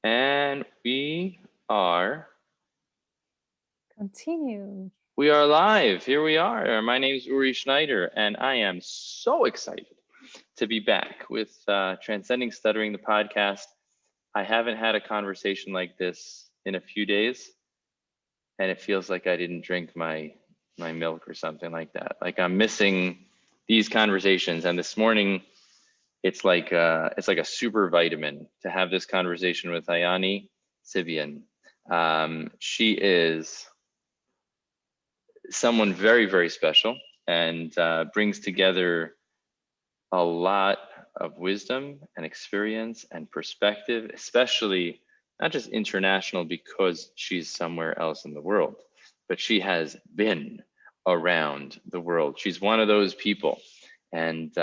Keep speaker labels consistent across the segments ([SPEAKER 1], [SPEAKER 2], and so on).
[SPEAKER 1] And we are
[SPEAKER 2] Continue.
[SPEAKER 1] We are live. Here we are. My name is Uri Schneider, and I am so excited to be back with Transcending Stuttering, the podcast. I haven't had a conversation like this in a few days, and it feels like I didn't drink my milk or something like that. Like I'm missing these conversations, and this morning it's like a super vitamin to have this conversation with Raiani Sibien. She is someone very, very special and brings together a lot of wisdom and experience and perspective, especially not just international because she's somewhere else in the world, but she has been around the world. She's one of those people. And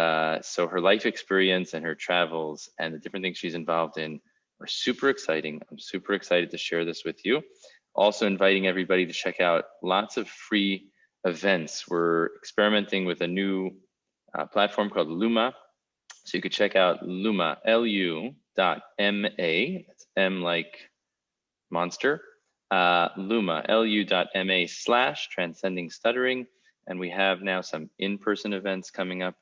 [SPEAKER 1] so her life experience and her travels and the different things she's involved in are super exciting. I'm super excited to share this with you. Also inviting everybody to check out lots of free events. We're experimenting with a new platform called Luma. So you could check out Luma, lu.ma, that's M like monster, Luma, lu.ma/transcending stuttering. And we have now some in-person events coming up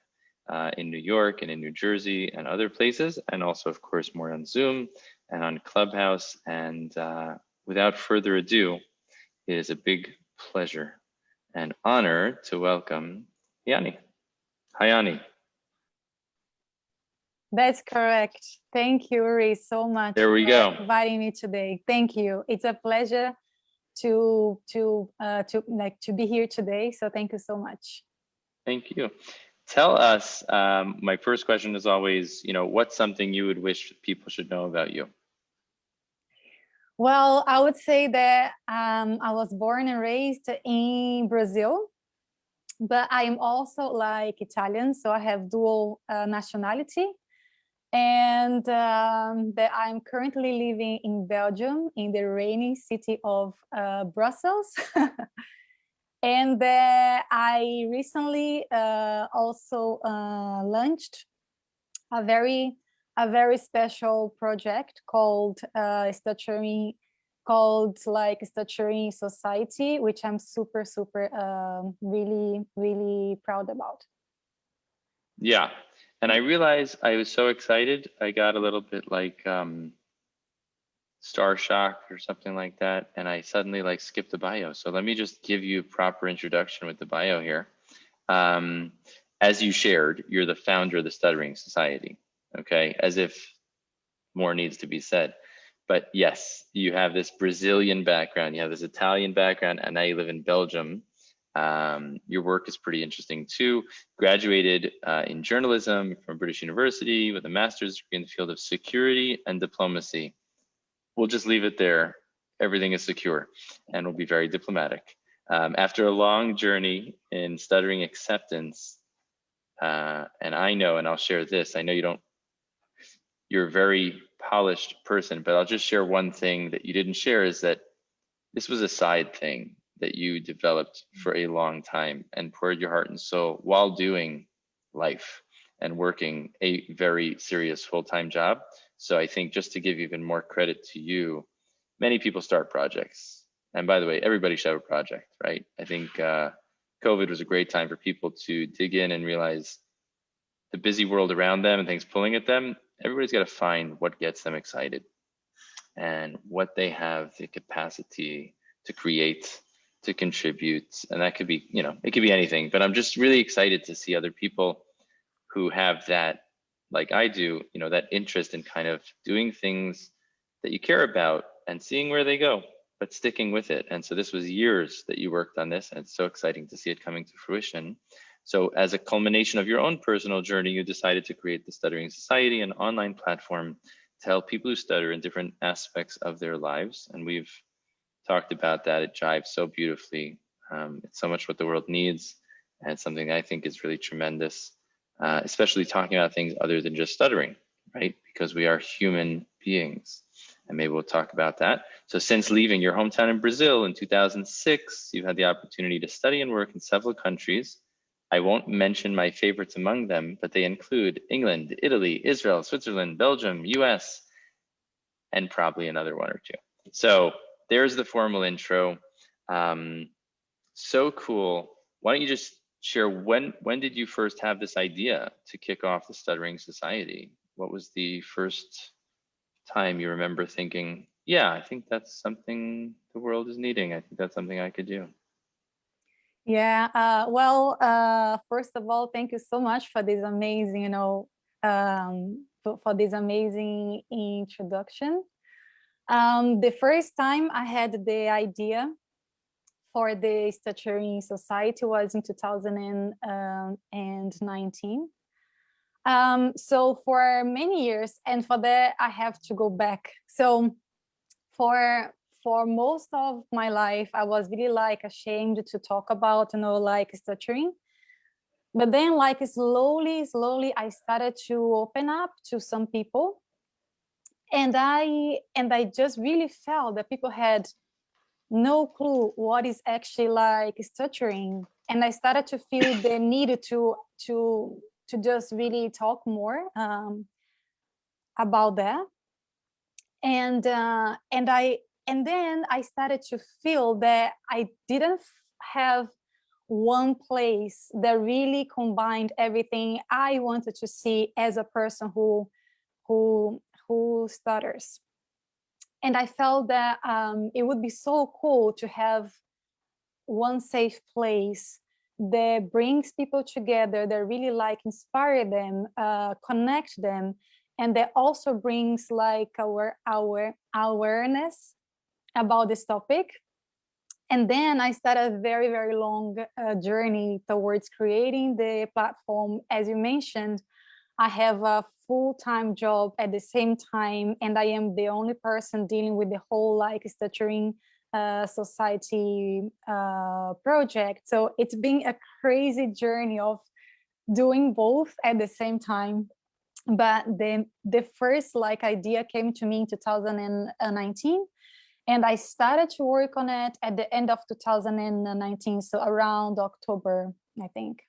[SPEAKER 1] in New York and in New Jersey and other places, and also, of course, more on Zoom and on Clubhouse. And without further ado, it is a big pleasure and honor to welcome Raiani. Hi, Raiani.
[SPEAKER 2] That's correct. Thank you, Uri, so much
[SPEAKER 1] for
[SPEAKER 2] inviting me today. Thank you. It's a pleasure to be here today. So thank you so much.
[SPEAKER 1] Thank you. Tell us, my first question is always, what's something you would wish people should know about you?
[SPEAKER 2] Well, I would say that I was born and raised in Brazil, but I am also like Italian, so I have dual nationality. And that I'm currently living in Belgium, in the rainy city of Brussels. And I recently also launched a very special project called Stuttering Society, which I'm super really proud about.
[SPEAKER 1] Yeah. And I realized I was so excited, I got a little bit like star shock or something like that. And I suddenly like skipped the bio. So let me just give you a proper introduction with the bio here. As you shared, you're the founder of the Stuttering Society, okay? As if more needs to be said. But yes, you have this Brazilian background, you have this Italian background, and now you live in Belgium. Your work is pretty interesting too. Graduated in journalism from British University with a master's degree in the field of security and diplomacy. We'll just leave it there. Everything is secure and we'll be very diplomatic. After a long journey in stuttering acceptance, and I know, and I'll share this, I know you're a very polished person, but I'll just share one thing that you didn't share is that this was a side thing that you developed for a long time and poured your heart and soul while doing life and working a very serious full-time job. So I think just to give even more credit to you, many people start projects. And by the way, everybody should have a project, right? I think COVID was a great time for people to dig in and realize the busy world around them and things pulling at them. Everybody's got to find what gets them excited and what they have the capacity to create, to contribute. And that could be, it could be anything, but I'm just really excited to see other people who have that, like I do, that interest in kind of doing things that you care about and seeing where they go, but sticking with it. And so this was years that you worked on this, and it's so exciting to see it coming to fruition. So as a culmination of your own personal journey, you decided to create the Stuttering Society, an online platform to help people who stutter in different aspects of their lives. And we've talked about that. It jives so beautifully. It's so much what the world needs. And it's something I think is really tremendous, especially talking about things other than just stuttering, right? Because we are human beings. And maybe we'll talk about that. So since leaving your hometown in Brazil in 2006, you've had the opportunity to study and work in several countries. I won't mention my favorites among them, but they include England, Italy, Israel, Switzerland, Belgium, US, and probably another one or two. So there's the formal intro. So cool. Why don't you just share when did you first have this idea to kick off the Stuttering Society? What was the first time you remember thinking, yeah, I think that's something the world is needing. I think that's something I could do.
[SPEAKER 2] Yeah, first of all, thank you so much for this amazing, for this amazing introduction. The first time I had the idea for the Stuttering Society was in 2019. So for many years, and for that I have to go back. So for most of my life, I was really like ashamed to talk about, like stuttering. But then like slowly, I started to open up to some people. And I just really felt that people had no clue what is actually like stuttering. And I started to feel the need to just really talk more about that. And then I started to feel that I didn't have one place that really combined everything I wanted to see as a person who stutters. And I felt that it would be so cool to have one safe place that brings people together, that really like inspire them, connect them, and that also brings like our awareness about this topic. And then I started a very, very long journey towards creating the platform. As you mentioned, I have a full-time job at the same time, and I am the only person dealing with the whole like Stuttering Society project. So it's been a crazy journey of doing both at the same time. But the first like idea came to me in 2019, and I started to work on it at the end of 2019, so around October, I think.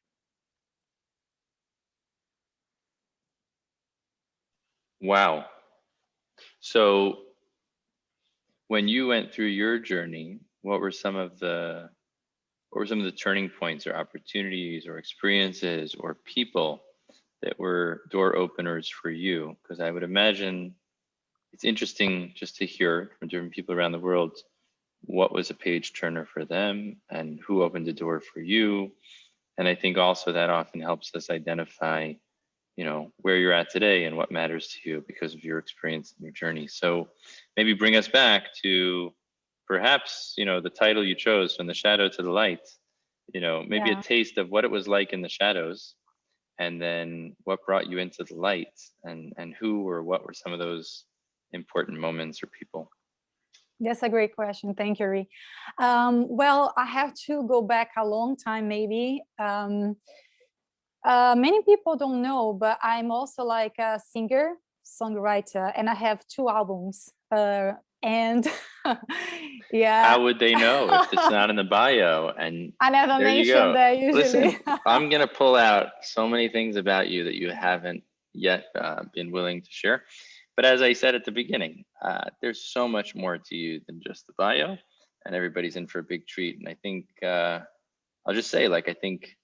[SPEAKER 1] Wow. So when you went through your journey, what were some of the turning points or opportunities or experiences or people that were door openers for you? Because I would imagine it's interesting just to hear from different people around the world what was a page turner for them and who opened the door for you. And I think also that often helps us identify, where you're at today and what matters to you because of your experience and your journey. So maybe bring us back to perhaps, the title you chose, From the Shadow to the Light, maybe a taste of what it was like in the shadows, and then what brought you into the light, and who or what were some of those important moments or people?
[SPEAKER 2] That's a great question. Thank you, Uri. Well, I have to go back a long time, maybe. Many people don't know, but I'm also like a singer, songwriter, and I have 2 albums. And yeah.
[SPEAKER 1] How would they know if it's not in the bio? And
[SPEAKER 2] I never mentioned that usually.
[SPEAKER 1] Listen, I'm gonna pull out so many things about you that you haven't yet been willing to share. But as I said at the beginning, there's so much more to you than just the bio, and everybody's in for a big treat. And I think I'll just say, I think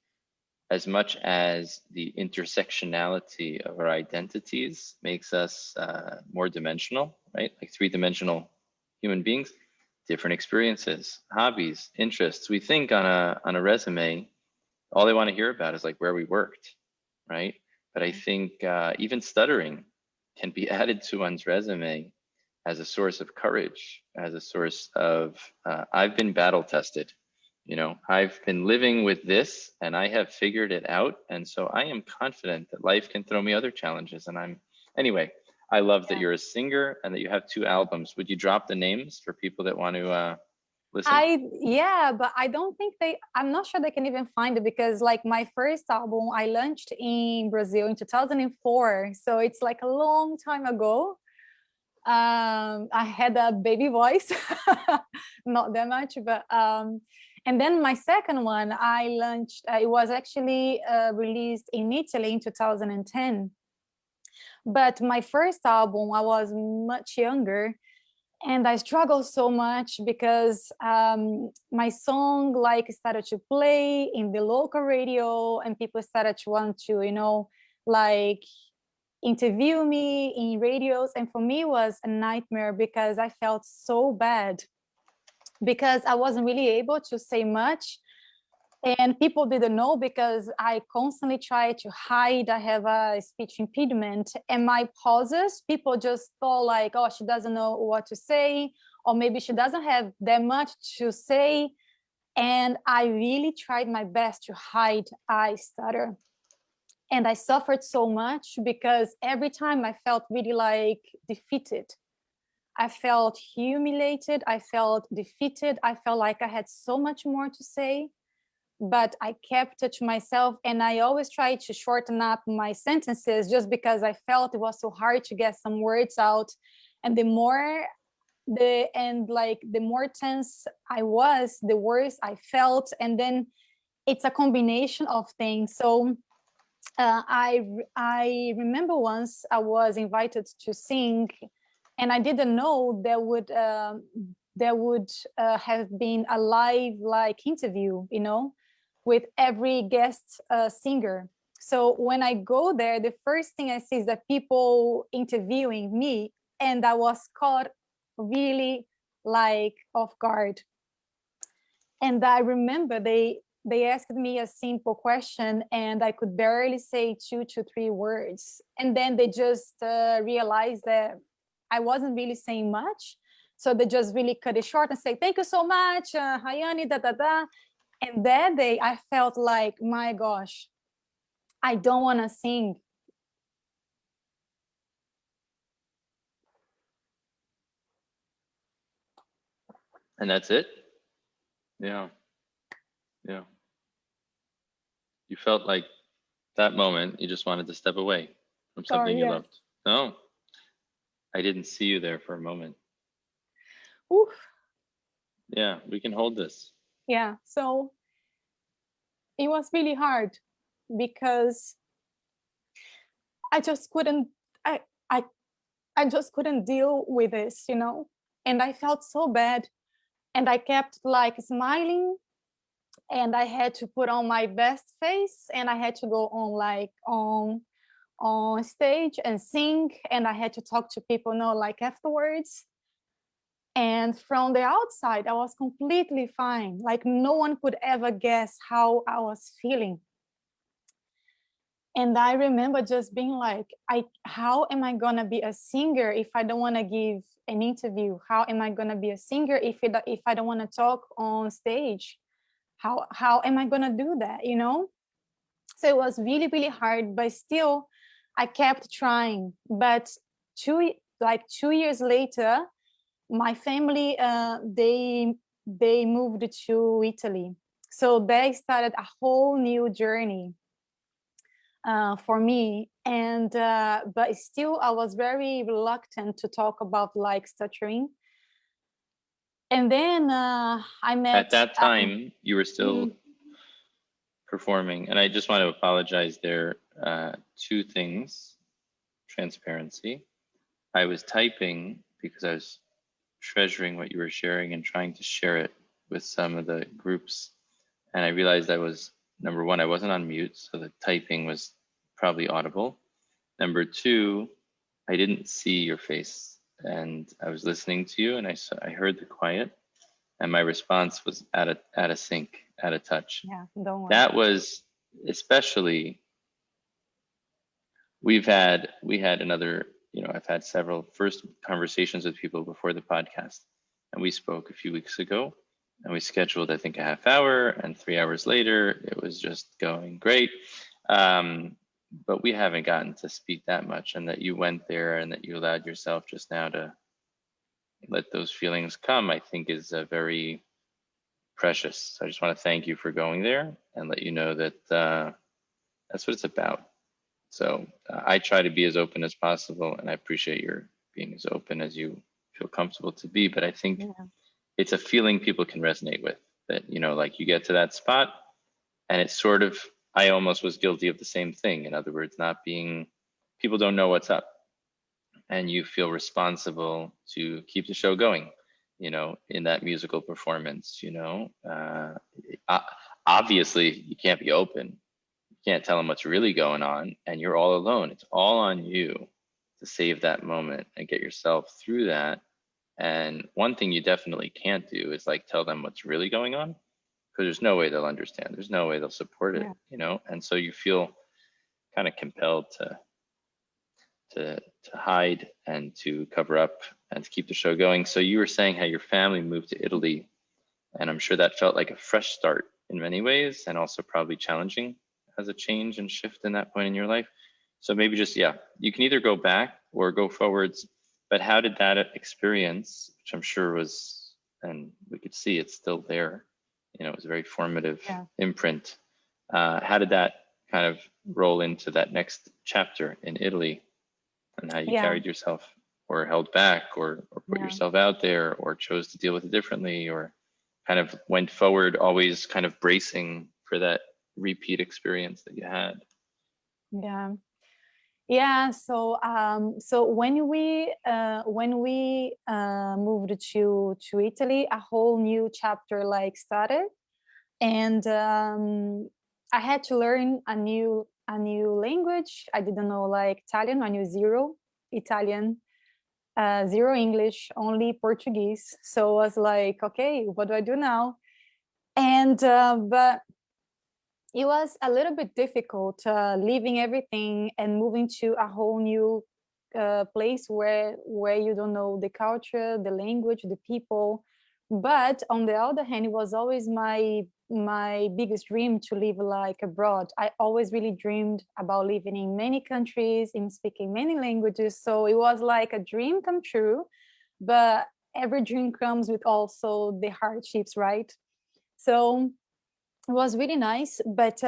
[SPEAKER 1] as much as the intersectionality of our identities makes us more dimensional, right? Like 3-dimensional human beings, different experiences, hobbies, interests. We think on a resume, all they want to hear about is like where we worked, right? But I think even stuttering can be added to one's resume as a source of courage, as a source of, I've been battle tested. I've been living with this and I have figured it out. And so I am confident that life can throw me other challenges. And anyway, I love that you're a singer and that you have 2 albums. Would you drop the names for people that want to listen?
[SPEAKER 2] But I don't think I'm not sure they can even find it, because like my first album I launched in Brazil in 2004. So it's like a long time ago. I had a baby voice, not that much, but and then my second one I launched, it was actually released in Italy in 2010. But my first album, I was much younger, and I struggled so much because my song like started to play in the local radio, and people started to want to, you know, like interview me in radios. And for me, it was a nightmare because I felt so bad because I wasn't really able to say much. And people didn't know because I constantly tried to hide. I have a speech impediment, and my pauses, people just thought like, oh, she doesn't know what to say, or maybe she doesn't have that much to say. And I really tried my best to hide I stutter. And I suffered so much because every time I felt really like defeated. I felt humiliated. I felt defeated. I felt like I had so much more to say, but I kept it to myself. And I always tried to shorten up my sentences just because I felt it was so hard to get some words out. And the more tense I was, the worse I felt. And then it's a combination of things. So I remember once I was invited to sing, and I didn't know there would have been a live like interview, you know, with every guest singer. So when I go there, the first thing I see is that people interviewing me, and I was caught really like off guard. And I remember they asked me a simple question, and I could barely say 2 to 3 words. And then they just realized that I wasn't really saying much. So they just really cut it short and say, thank you so much, Raiani, da, da, da. And that day I felt like, my gosh, I don't want to sing.
[SPEAKER 1] And that's it? Yeah. Yeah. You felt like that moment, you just wanted to step away from something you loved. No, I didn't see you there for a moment.
[SPEAKER 2] Oof.
[SPEAKER 1] Yeah, we can hold this.
[SPEAKER 2] Yeah, so it was really hard because I just couldn't, I just couldn't deal with this, you know, and I felt so bad, and I kept like smiling, and I had to put on my best face, and I had to go on like on stage and sing, and I had to talk to people, you know, like afterwards. And from the outside, I was completely fine. Like no one could ever guess how I was feeling. And I remember just being like, how am I gonna be a singer if I don't want to give an interview? How am I gonna be a singer if I don't want to talk on stage? How am I gonna do that? You know? So it was really, really hard, but still I kept trying. But 2 years later, my family they moved to Italy. So they started a whole new journey for me. And but still I was very reluctant to talk about like stuttering. And then I met
[SPEAKER 1] at that time you were still performing, and I just want to apologize there. 2 things. Transparency. I was typing because I was treasuring what you were sharing and trying to share it with some of the groups, and I realized I was, number 1, I wasn't on mute, so the typing was probably audible. Number 2, I didn't see your face, and I was listening to you, and I heard the quiet, and my response was out of sync, out of touch.
[SPEAKER 2] Yeah, don't worry.
[SPEAKER 1] That was especially, we had another, you know, I've had several first conversations with people before the podcast, and we spoke a few weeks ago, and we scheduled, I think, a half hour, and 3 hours later, it was just going great. But we haven't gotten to speak that much, and that you went there and that you allowed yourself just now to let those feelings come, I think is very precious. So I just want to thank you for going there and let you know that that's what it's about. So I try to be as open as possible, and I appreciate your being as open as you feel comfortable to be. But I think it's a feeling people can resonate with, that, you know, like you get to that spot and it's sort of, I almost was guilty of the same thing. In other words, not being people don't know what's up, and you feel responsible to keep the show going, you know, in that musical performance, you know. Obviously you can't be open, you can't tell them what's really going on, and you're all alone. It's all on you to save that moment and get yourself through that. And one thing you definitely can't do is like tell them what's really going on, because there's no way they'll understand, there's no way they'll support it, you know. And so you feel kind of compelled to hide and to cover up and to keep the show going. So you were saying how your family moved to Italy, and I'm sure that felt like a fresh start in many ways, and also probably challenging as a change and shift in that point in your life. So maybe just, yeah, you can either go back or go forwards, but how did that experience, which I'm sure was, and we could see it's still there, you know, it was a very formative imprint. How did that kind of roll into that next chapter in Italy, and how you carried yourself, or held back, or put yourself out there, or chose to deal with it differently, or kind of went forward, always kind of bracing for that repeat experience that you had?
[SPEAKER 2] So so when we moved to Italy, a whole new chapter like started, and I had to learn a new language. I didn't know like Italian. I knew zero Italian, zero English, only Portuguese. So I was like, okay, what do I do now? And but it was a little bit difficult, leaving everything and moving to a whole new place where you don't know the culture, the language, the people. But on the other hand, it was always my biggest dream to live like abroad. I always really dreamed about living in many countries, in speaking many languages. So it was like a dream come true, but every dream comes with also the hardships, right? So it was really nice, but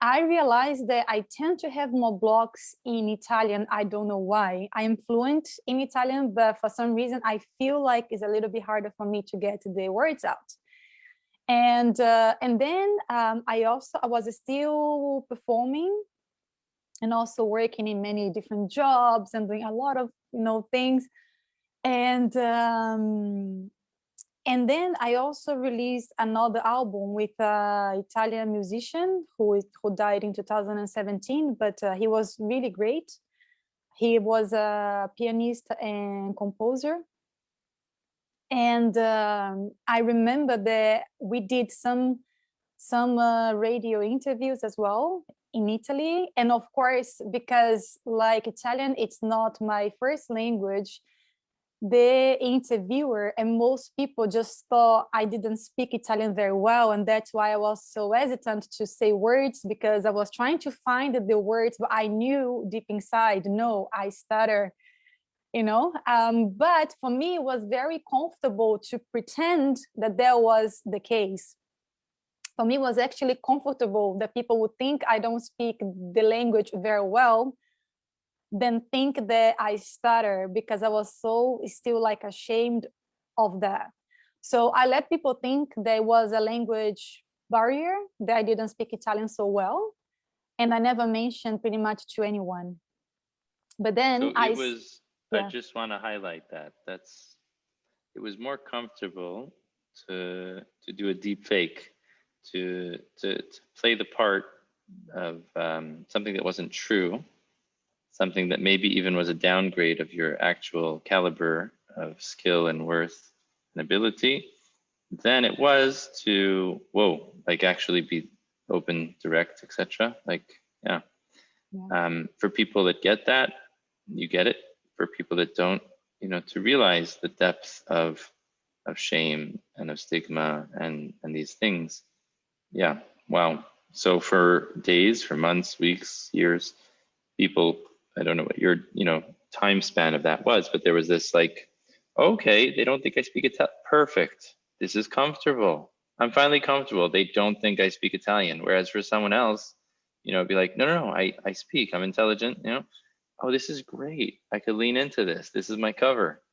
[SPEAKER 2] I realized that I tend to have more blocks in Italian. I don't know why. I am fluent in Italian, but for some reason I feel like it's a little bit harder for me to get the words out. And then I was still performing and also working in many different jobs and doing a lot of things. And then I also released another album with an Italian musician who died in 2017, but he was really great. He was a pianist and composer. And I remember that we did some radio interviews as well in Italy. And of course, because like Italian, it's not my first language, the interviewer and most people just thought I didn't speak Italian very well. And that's why I was so hesitant to say words, because I was trying to find the words, but I knew deep inside, no, I stutter, but for me, it was very comfortable to pretend that was the case. For me, it was actually comfortable that people would think I don't speak the language very well, then think that I stutter, because I was so still like ashamed of that. So I let people think there was a language barrier, that I didn't speak Italian so well. And I never mentioned pretty much to anyone. But then
[SPEAKER 1] I just want to highlight that. It was more comfortable to do a deep fake, to play the part of something that wasn't true, something that maybe even was a downgrade of your actual caliber of skill and worth and ability, than it was to, like actually be open, direct, etc. For people that get that, you get it. For people that don't, to realize the depth of shame and of stigma and these things. Yeah, wow. So for days, for months, weeks, years, people, I don't know what your, time span of that was, but there was this like, okay, they don't think I speak Italian. Perfect. This is comfortable. I'm finally comfortable. They don't think I speak Italian. Whereas for someone else, it'd be like, no, I speak, I'm intelligent, oh, this is great. I could lean into this. This is my cover.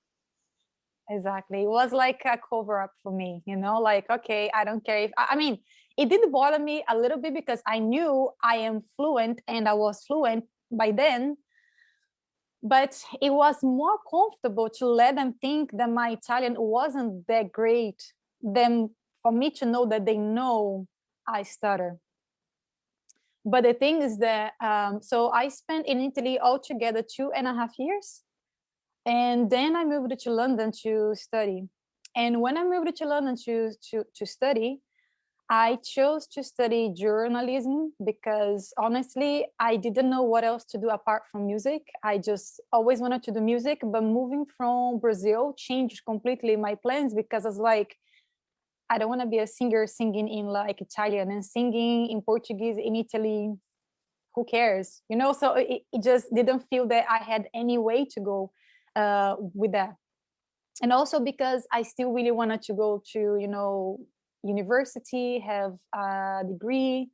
[SPEAKER 2] Exactly. It was like a cover up for me, like, okay, I don't care if, I mean, it did bother me a little bit because I knew I am fluent and I was fluent by then, but it was more comfortable to let them think that my Italian wasn't that great than for me to know that they know I stutter. But the thing is that, so I spent in Italy altogether 2.5 years. And then I moved to London to study. And when I moved to London to study, I chose to study journalism because honestly, I didn't know what else to do apart from music. I just always wanted to do music, but moving from Brazil changed completely my plans because I was like, I don't want to be a singer singing in like Italian and singing in Portuguese in Italy. Who cares? You know, so it just didn't feel that I had any way to go with that. And also because I still really wanted to go to, you know, university, have a degree.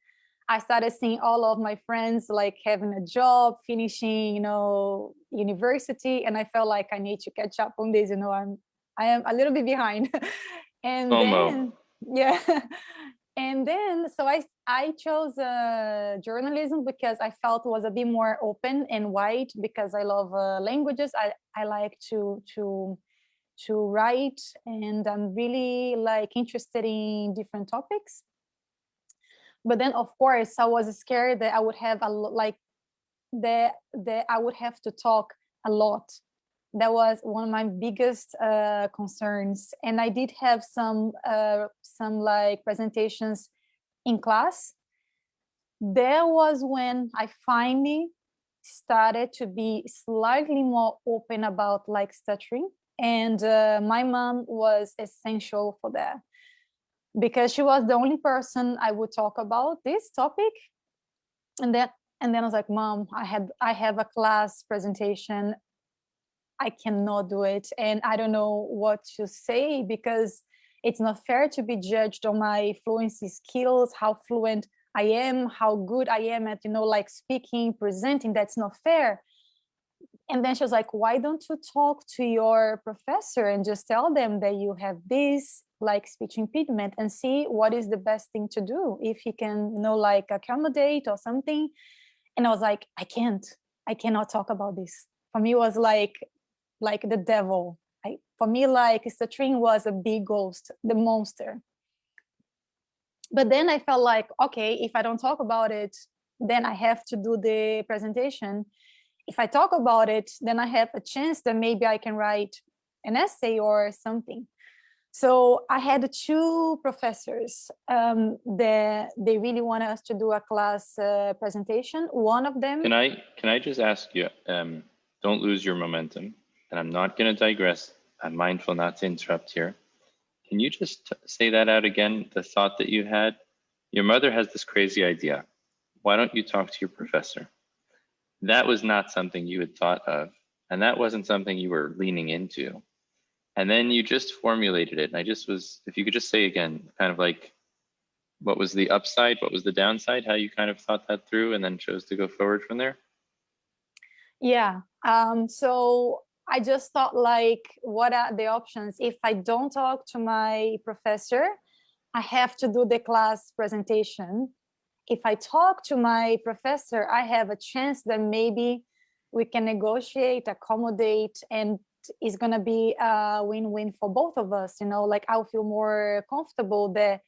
[SPEAKER 2] I started seeing all of my friends like having a job, finishing, you know, university, and I felt like I need to catch up on this. You know, I am a little bit behind. And
[SPEAKER 1] FOMO.
[SPEAKER 2] then, yeah, and then so I chose journalism because I felt it was a bit more open and wide because I love languages. I like to write, and I'm really like interested in different topics. But then of course I was scared that I would have like that I would have to talk a lot. That was one of my biggest concerns. And I did have some like presentations in class. There was when I finally started to be slightly more open about like stuttering. And my mom was essential for that because she was the only person I would talk about this topic. And then I was like, Mom, I have a class presentation. I cannot do it. And I don't know what to say because it's not fair to be judged on my fluency skills, how fluent I am, how good I am at, you know, like speaking, presenting. That's not fair. And then she was like, why don't you talk to your professor and just tell them that you have this like speech impediment and see what is the best thing to do, if he can, you know, like accommodate or something. And I was like, I cannot talk about this. For me, it was like the devil. For me, like stuttering was a big ghost, the monster. But then I felt like, okay, if I don't talk about it, then I have to do the presentation. If I talk about it, then I have a chance that maybe I can write an essay or something. So I had two professors that they really wanted us to do a class presentation. One of them.
[SPEAKER 1] Can I just ask you, don't lose your momentum, and I'm not going to digress. I'm mindful not to interrupt here. Can you just say that out again, the thought that you had? Your mother has this crazy idea. Why don't you talk to your professor? That was not something you had thought of, and that wasn't something you were leaning into. And then you just formulated it. And I just was, if you could just say again, kind of like, what was the upside? What was the downside? How you kind of thought that through and then chose to go forward from there?
[SPEAKER 2] Yeah. So I just thought like, what are the options? If I don't talk to my professor, I have to do the class presentation. If I talk to my professor, I have a chance that maybe we can negotiate, accommodate, and it's going to be a win-win for both of us. You know, like I'll feel more comfortable that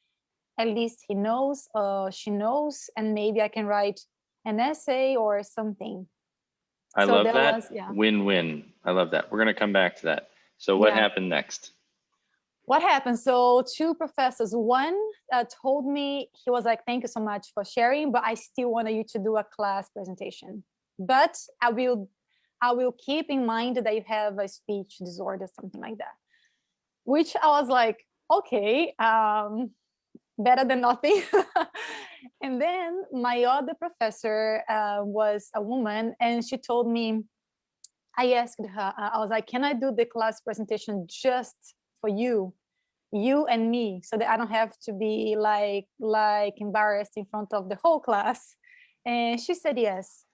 [SPEAKER 2] at least he knows, she knows, and maybe I can write an essay or something.
[SPEAKER 1] I
[SPEAKER 2] So
[SPEAKER 1] love
[SPEAKER 2] there
[SPEAKER 1] that.
[SPEAKER 2] was, yeah.
[SPEAKER 1] Win-win. I love that. We're going to come back to that. So what happened next?
[SPEAKER 2] What happened? So two professors, one told me, he was like, thank you so much for sharing, but I still wanted you to do a class presentation. But I will keep in mind that you have a speech disorder, something like that. Which I was like, okay, better than nothing. And then my other professor was a woman, and she told me, I asked her, I was like, can I do the class presentation just for you and me, so that I don't have to be like embarrassed in front of the whole class? And she said yes.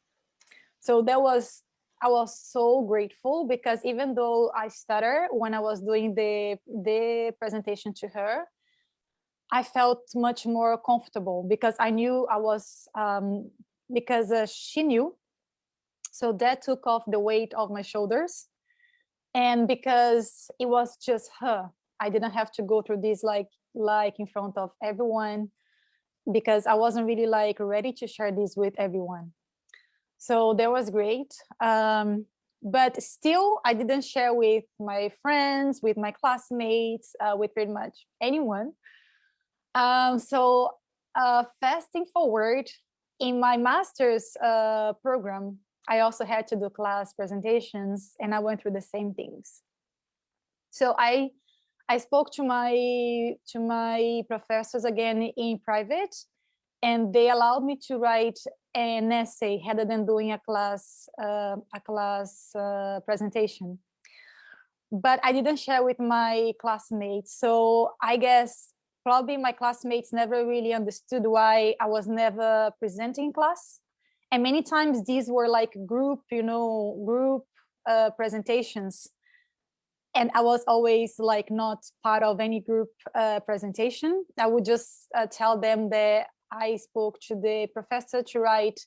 [SPEAKER 2] So I was so grateful, because even though I stutter when I was doing the presentation to her, I felt much more comfortable because I knew I was because she knew So that took off the weight of my shoulders. And because it was just her, I didn't have to go through this like in front of everyone, because I wasn't really like ready to share this with everyone. So that was great. But still, I didn't share with my friends, with my classmates, with pretty much anyone. So fasting forward, in my master's program, I also had to do class presentations, and I went through the same things. So I spoke to my professors again in private, and they allowed me to write an essay rather than doing a class presentation. But I didn't share with my classmates. So I guess probably my classmates never really understood why I was never presenting in class. And many times these were like group presentations. And I was always like not part of any group presentation. I would just tell them that I spoke to the professor to write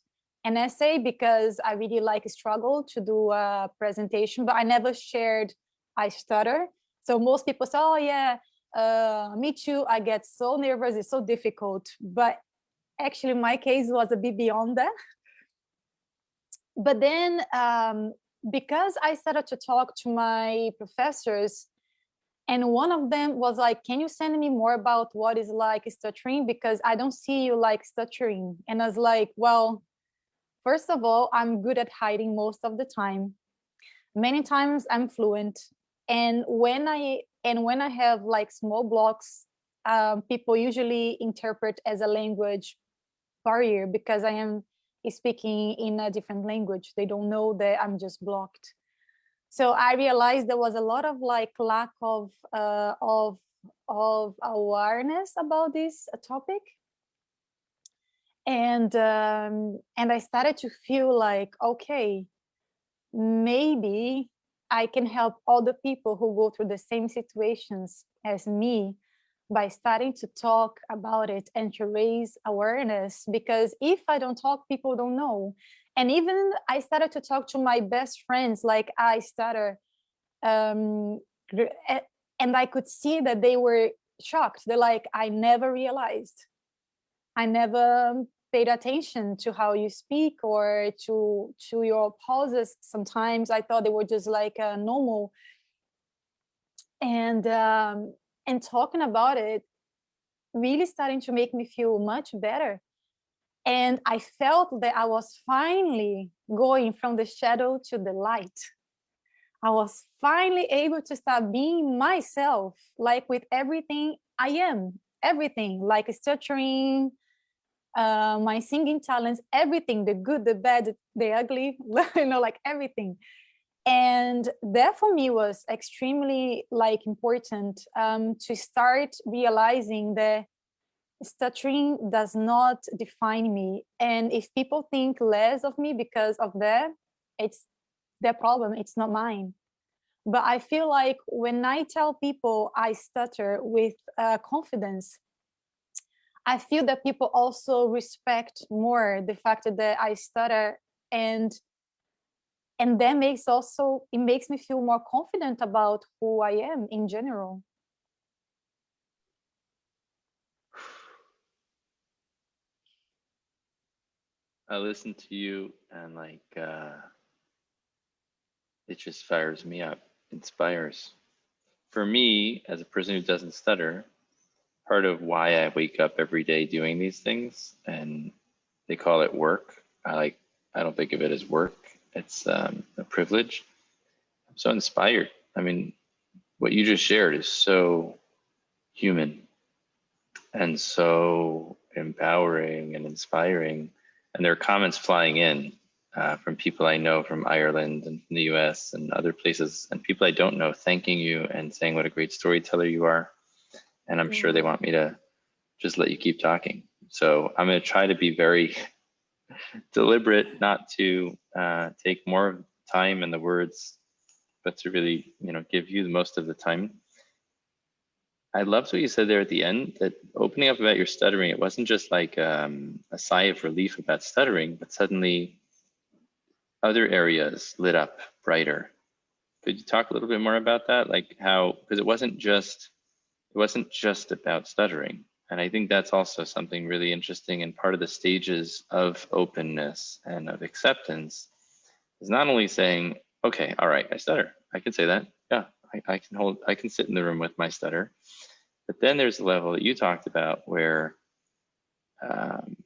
[SPEAKER 2] an essay because I really like struggle to do a presentation, but I never shared I stutter. So most people say, oh yeah, me too. I get so nervous, it's so difficult. But actually my case was a bit beyond that. But then because I started to talk to my professors, and one of them was like, can you send me more about what is like stuttering? Because I don't see you like stuttering. And I was like, well, first of all, I'm good at hiding most of the time. Many times I'm fluent. And when I have like small blocks, people usually interpret as a language barrier because I am speaking in a different language. They don't know that I'm just blocked. So I realized there was a lot of like lack of awareness about this topic, and I started to feel like, okay, maybe I can help other people who go through the same situations as me by starting to talk about it and to raise awareness, because if I don't talk, people don't know. And even I started to talk to my best friends like I stutter, and I could see that they were shocked. They're like, I never realized, I never paid attention to how you speak or to your pauses. Sometimes I thought they were just like normal. And talking about it really starting to make me feel much better. And I felt that I was finally going from the shadow to the light. I was finally able to start being myself, like with everything I am, everything, like stuttering, my singing talents, everything, the good, the bad, the ugly, like everything. And that for me was extremely like important, to start realizing that stuttering does not define me. And if people think less of me because of that, it's their problem, it's not mine. But I feel like when I tell people I stutter with confidence, I feel that people also respect more the fact that I stutter, and that makes me feel more confident about who I am in general.
[SPEAKER 1] I listen to you and like it just fires me up, inspires. For me, as a person who doesn't stutter, part of why I wake up every day doing these things, and they call it work. I don't think of it as work. It's a privilege. I'm so inspired. I mean, what you just shared is so human and so empowering and inspiring. And there are comments flying in from people I know from Ireland and from the US and other places, and people I don't know thanking you and saying what a great storyteller you are. And I'm sure they want me to just let you keep talking. So I'm going to try to be very deliberate, not to take more time in the words, but to really, give you the most of the time. I loved what you said there at the end, that opening up about your stuttering, it wasn't just like a sigh of relief about stuttering, but suddenly other areas lit up brighter. Could you talk a little bit more about that? Like how, because it wasn't just about stuttering. And I think that's also something really interesting, and part of the stages of openness and of acceptance is not only saying, okay, all right, I stutter. I can say that. Yeah, I can sit in the room with my stutter. But then there's a level that you talked about where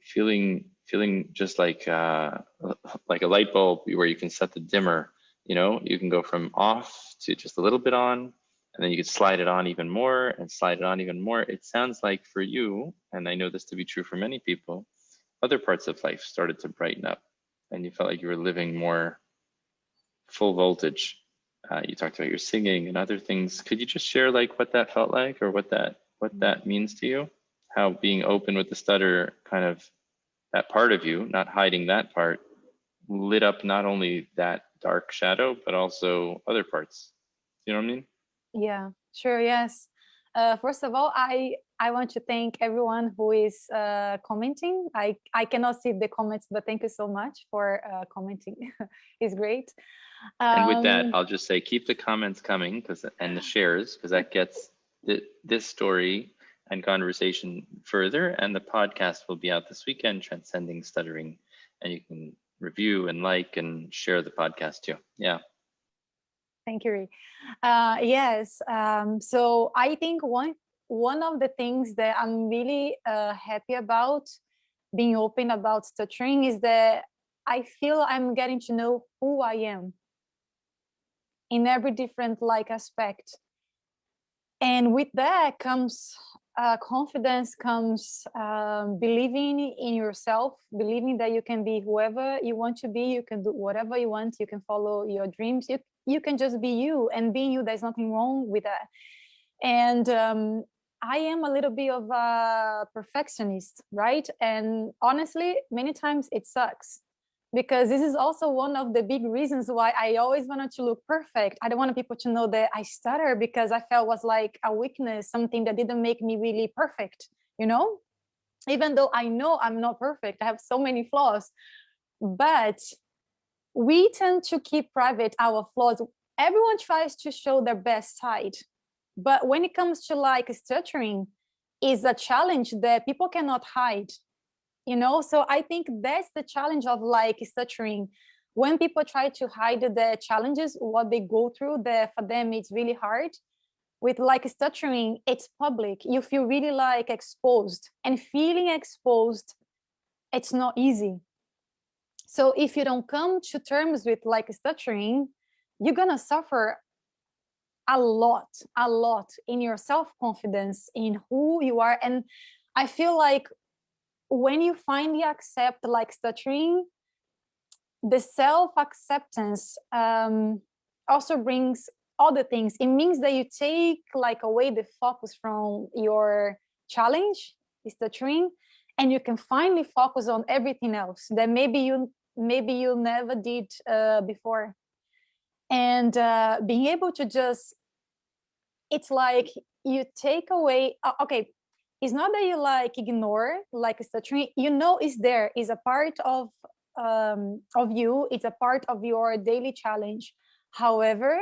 [SPEAKER 1] feeling just like a light bulb where you can set the dimmer, you know, you can go from off to just a little bit on, and then you could slide it on even more and slide it on even more. It sounds like for you, and I know this to be true for many people, other parts of life started to brighten up and you felt like you were living more full voltage. You talked about your singing and other things. Could you just share like what that felt like, or what that means to you? How being open with the stutter, kind of that part of you, not hiding that part, lit up not only that dark shadow, but also other parts. You know what I mean?
[SPEAKER 2] Yeah, sure. Yes. First of all, I want to thank everyone who is commenting. I cannot see the comments, but thank you so much for commenting. It's great.
[SPEAKER 1] And with that, I'll just say, keep the comments coming, and the shares, because that gets this story and conversation further. And the podcast will be out this weekend, Transcending Stuttering, and you can review and like and share the podcast too. Yeah.
[SPEAKER 2] Thank you, Uri. Yes. So I think one of the things that I'm really happy about being open about stuttering is that I feel I'm getting to know who I am in every different like aspect. And with that comes confidence, comes believing in yourself, believing that you can be whoever you want to be, you can do whatever you want, you can follow your dreams, you can just be you, and being you, there's nothing wrong with that. And I am a little bit of a perfectionist, right? And honestly, many times it sucks, because this is also one of the big reasons why I always wanted to look perfect. I don't want people to know that I stutter, because I felt was like a weakness, something that didn't make me really perfect, you know? Even though I know I'm not perfect, I have so many flaws, but we tend to keep private our flaws. Everyone tries to show their best side, but when it comes to like stuttering, is a challenge that people cannot hide, you know? So I think that's the challenge of like stuttering. When people try to hide the challenges, what they go through, that for them it's really hard. With like stuttering, it's public. You feel really like exposed, and feeling exposed, it's not easy. So if you don't come to terms with like stuttering, you're gonna suffer a lot in your self-confidence, in who you are. And I feel like when you finally accept like stuttering, the self-acceptance also brings other things. It means that you take like away the focus from your challenge, stuttering, and you can finally focus on everything else that maybe you never did before. And being able to just, it's like you take away, okay, it's not that you like ignore like stuttering, you know, it's there, is a part of you, it's a part of your daily challenge. However,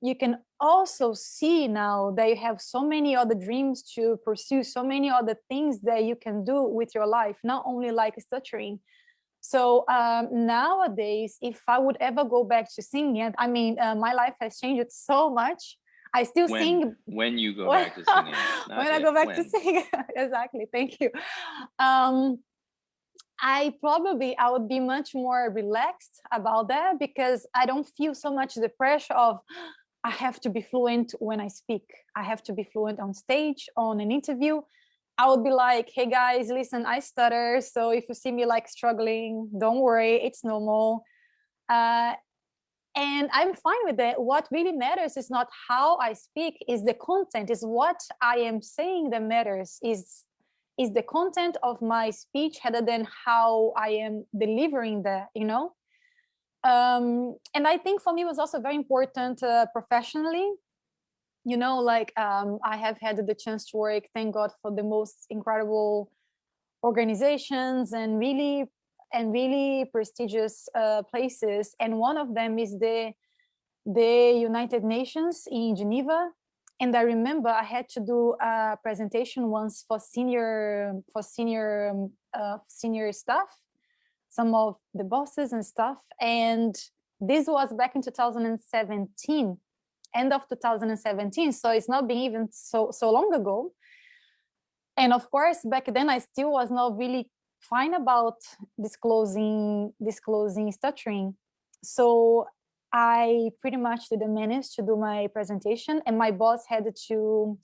[SPEAKER 2] you can also see now that you have so many other dreams to pursue, so many other things that you can do with your life, not only like stuttering. So nowadays, if I would ever go back to singing, I mean, my life has changed so much. I still sing.
[SPEAKER 1] When you go back to singing.
[SPEAKER 2] When I go back to singing, exactly. Thank you. I would be much more relaxed about that, because I don't feel so much the pressure of I have to be fluent when I speak. I have to be fluent on stage, on an interview. I would be like, hey guys, listen, I stutter. So if you see me like struggling, don't worry, it's normal. And I'm fine with that. What really matters is not how I speak, is the content, is what I am saying that matters, is the content of my speech rather than how I am delivering that, you know? And I think for me it was also very important professionally, you know, like I have had the chance to work, thank God, for the most incredible organizations, and really and really prestigious places. And one of them is the United Nations in Geneva. And I remember I had to do a presentation once for senior staff, some of the bosses and stuff. And this was back in 2017, end of 2017. So it's not been even so long ago. And of course, back then I still was not really fine about disclosing stuttering. So I pretty much didn't manage to do my presentation, and my boss had to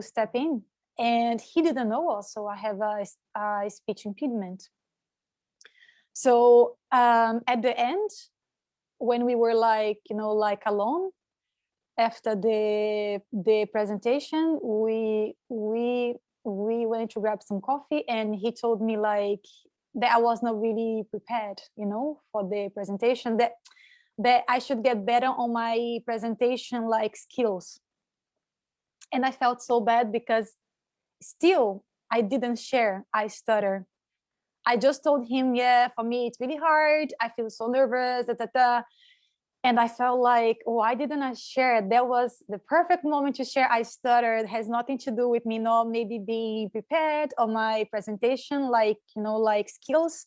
[SPEAKER 2] step in, and he didn't know also I have a speech impediment. So at the end, when we were like alone after the presentation, we went to grab some coffee, and he told me like that I was not really prepared, for the presentation, that I should get better on my presentation like skills. And I felt so bad because still I didn't share I stutter. I just told him, yeah, for me it's really hard, I feel so nervous, and I felt like, why didn't I share? That was the perfect moment to share I stutter. It has nothing to do with me not maybe being prepared on my presentation, like skills.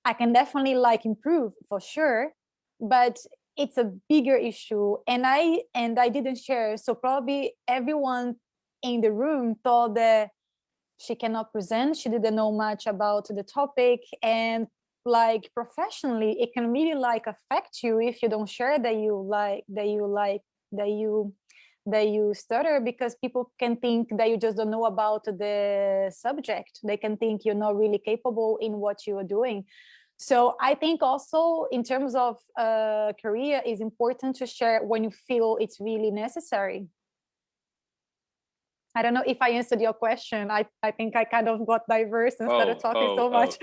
[SPEAKER 2] I can definitely improve for sure, but it's a bigger issue, and I didn't share. So probably everyone in the room thought that she cannot present, she didn't know much about the topic, and professionally it can really affect you if you don't share that you stutter, because people can think that you just don't know about the subject. They can think you're not really capable in what you are doing. So I think also in terms of career, it's important to share when you feel it's really necessary. I don't know if I answered your question. I think I kind of got diverse and started talking so much.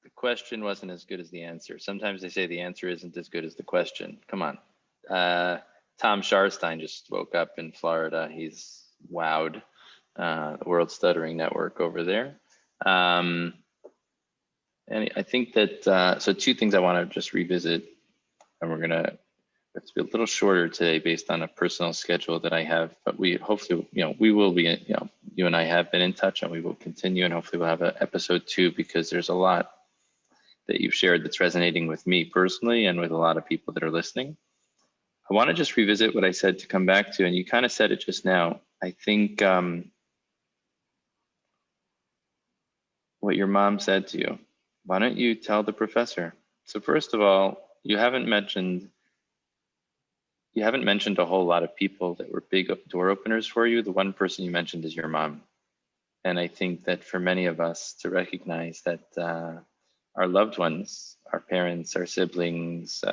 [SPEAKER 1] The question wasn't as good as the answer. Sometimes they say the answer isn't as good as the question. Come on. Tom Scharstein just woke up in Florida. He's wowed the World Stuttering Network over there. And I think that, so two things I want to just revisit, and we're going to have to be a little shorter today based on a personal schedule that I have, but we hopefully, we will be, you and I have been in touch, and we will continue, and hopefully we'll have an episode 2, because there's a lot that you've shared that's resonating with me personally and with a lot of people that are listening. I want to just revisit what I said to come back to, and you kind of said it just now. I think what your mom said to you, why don't you tell the professor? So first of all, you haven't mentioned a whole lot of people that were big door openers for you. The one person you mentioned is your mom. And I think that for many of us to recognize that our loved ones, our parents, our siblings,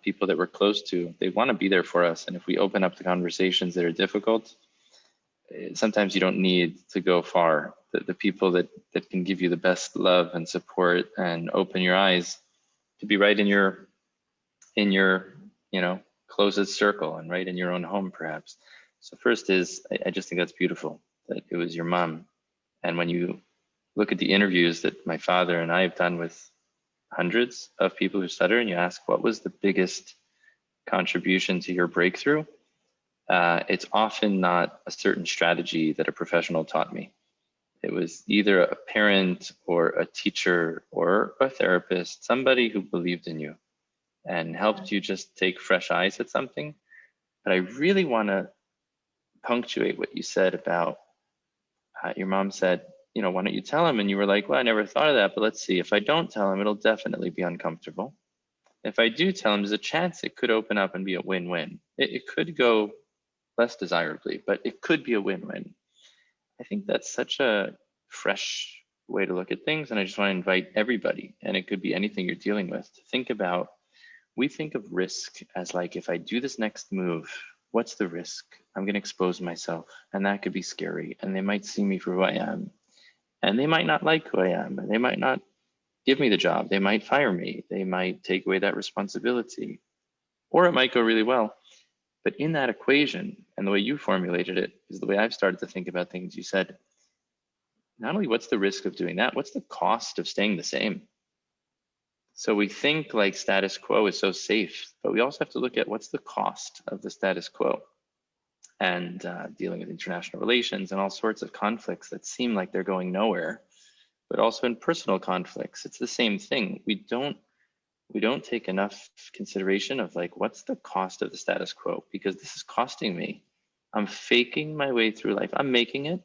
[SPEAKER 1] people that we're close to, they want to be there for us. And if we open up the conversations that are difficult, sometimes you don't need to go far. The people that can give you the best love and support and open your eyes to be right in your closest circle, and right in your own home perhaps. So first is, I just think that's beautiful that it was your mom. And when you look at the interviews that my father and I have done with hundreds of people who stutter, and you ask what was the biggest contribution to your breakthrough, it's often not a certain strategy that a professional taught me. It was either a parent or a teacher or a therapist, somebody who believed in you and helped you just take fresh eyes at something. But I really want to punctuate what you said about your mom said, why don't you tell him? And you were like, well, I never thought of that, but let's see. If I don't tell him, it'll definitely be uncomfortable. If I do tell him, there's a chance it could open up and be a win-win. It could go less desirably, but it could be a win-win. I think that's such a fresh way to look at things. And I just want to invite everybody, and it could be anything you're dealing with, to think about, we think of risk as like, if I do this next move, what's the risk? I'm going to expose myself, and that could be scary. And they might see me for who I am, and they might not like who I am, and they might not give me the job. They might fire me. They might take away that responsibility, or it might go really well. But in that equation, and the way you formulated it is the way I've started to think about things. You said, not only what's the risk of doing that, what's the cost of staying the same? So we think like status quo is so safe, but we also have to look at what's the cost of the status quo, and dealing with international relations and all sorts of conflicts that seem like they're going nowhere, but also in personal conflicts, it's the same thing. We don't take enough consideration of like, what's the cost of the status quo? Because this is costing me. I'm faking my way through life. I'm making it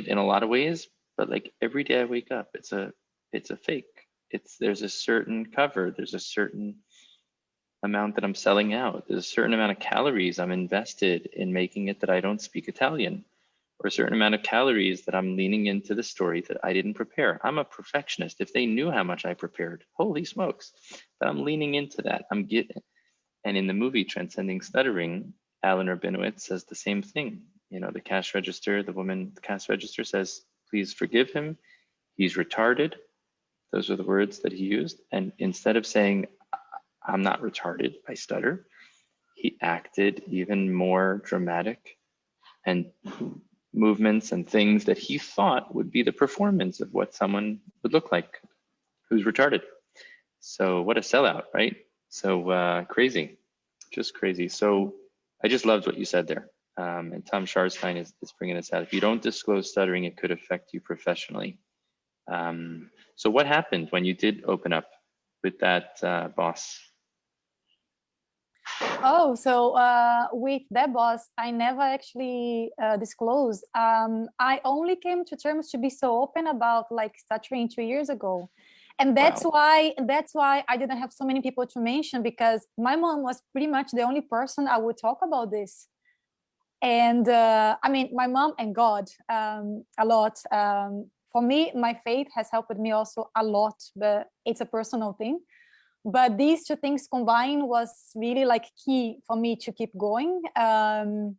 [SPEAKER 1] in a lot of ways, but like every day I wake up, it's a fake. There's a certain cover, there's a certain amount that I'm selling out. There's a certain amount of calories I'm invested in making it that I don't speak Italian, or a certain amount of calories that I'm leaning into the story that I didn't prepare. I'm a perfectionist. If they knew how much I prepared, holy smokes, but I'm leaning into that. And in the movie Transcending Stuttering, Alan Rabinowitz says the same thing. You know, the cash register, the woman, the cash register says, please forgive him. He's retarded. Those are the words that he used. And instead of saying, I'm not retarded, I stutter, he acted even more dramatic and movements and things that he thought would be the performance of what someone would look like who's retarded. So what a sellout, right? So crazy, just crazy. So I just loved what you said there. And Tom Scharstein is bringing us out. If you don't disclose stuttering, it could affect you professionally. So what happened when you did open up with that boss?
[SPEAKER 2] Oh, so with that boss, I never actually disclosed. I only came to terms to be so open about like stuttering 2 years ago. And that's why I didn't have so many people to mention, because my mom was pretty much the only person I would talk about this. And I mean, my mom and God a lot. For me, my faith has helped me also a lot, but it's a personal thing. But these two things combined was really like key for me to keep going. And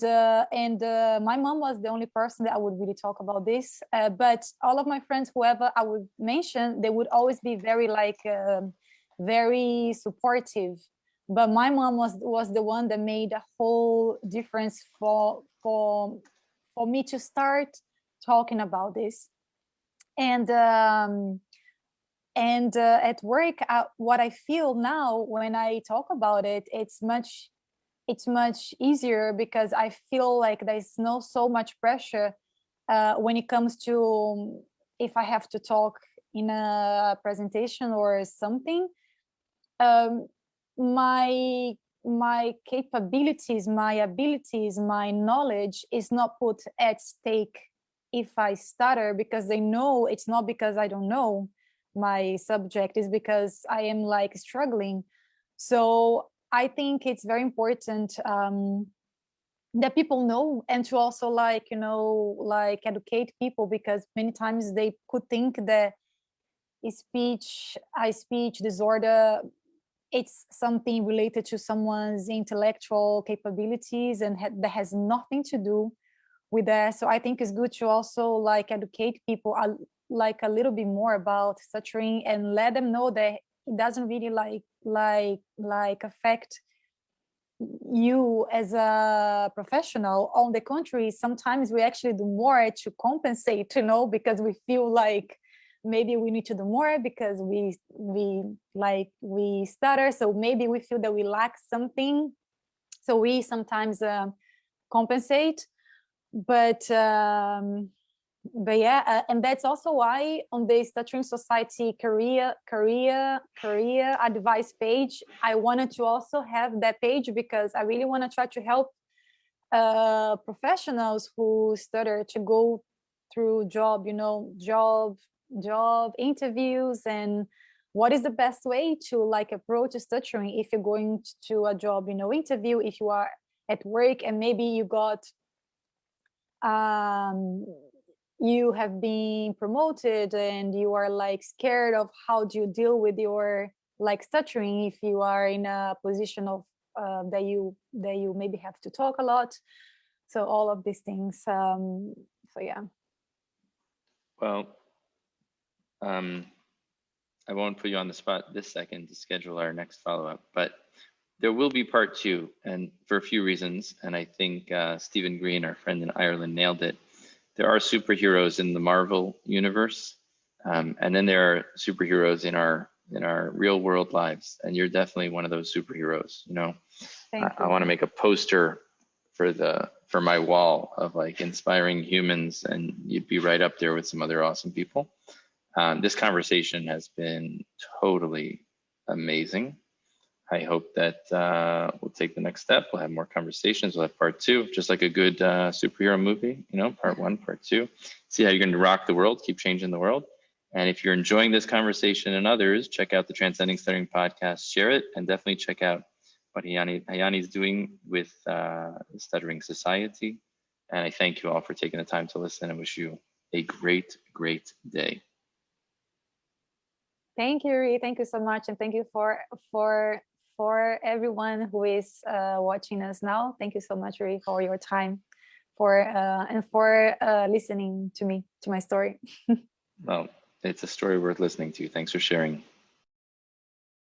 [SPEAKER 2] my mom was the only person that I would really talk about this. But all of my friends, whoever I would mention, they would always be very like very supportive. But my mom was the one that made a whole difference for me to start talking about this. And at work, what I feel now when I talk about it, it's much easier, because I feel like there's no so much pressure when it comes to if I have to talk in a presentation or something. My capabilities, my abilities, my knowledge is not put at stake if I stutter, because they know it's not because I don't know my subject, is because I am like struggling. So I think it's very important that people know, and to also like, you know, like educate people, because many times they could think that speech disorder, it's something related to someone's intellectual capabilities, and that has nothing to do with that. So I think it's good to also like educate people like a little bit more about stuttering, and let them know that it doesn't really like affect you as a professional. On the contrary, sometimes we actually do more to compensate, you know, because we feel like maybe we need to do more because we stutter, so maybe we feel that we lack something, so we sometimes compensate. But yeah, and that's also why on the Stuttering Society career advice page, I wanted to also have that page, because I really want to try to help professionals who stutter to go through job interviews, and what is the best way to like approach stuttering if you're going to a job interview, if you are at work and maybe you got you have been promoted and you are like scared of how do you deal with your like stuttering if you are in a position of that you maybe have to talk a lot. So all of these things. So yeah.
[SPEAKER 1] Well, I won't put you on the spot this second to schedule our next follow-up, but there will be part 2, and for a few reasons. And I think Stephen Green, our friend in Ireland, nailed it. there are superheroes in the Marvel universe, and then there are superheroes in our real world lives, and you're definitely one of those superheroes. You know, I want to make a poster for my wall of like inspiring humans, and you'd be right up there with some other awesome people. This conversation has been totally amazing. I hope that we'll take the next step. We'll have more conversations. We'll have part 2, just like a good superhero movie, you know, part 1, part 2. See how you're going to rock the world, keep changing the world. And if you're enjoying this conversation and others, check out the Transcending Stuttering podcast, share it, and definitely check out what Raiani is doing with the Stuttering Society. And I thank you all for taking the time to listen and wish you a great, great day.
[SPEAKER 2] Thank you, Uri. Thank you so much. And thank you for everyone who is watching us now. Thank you so much, Uri, for your time and for listening to me, to my story.
[SPEAKER 1] Well, it's a story worth listening to. Thanks for sharing.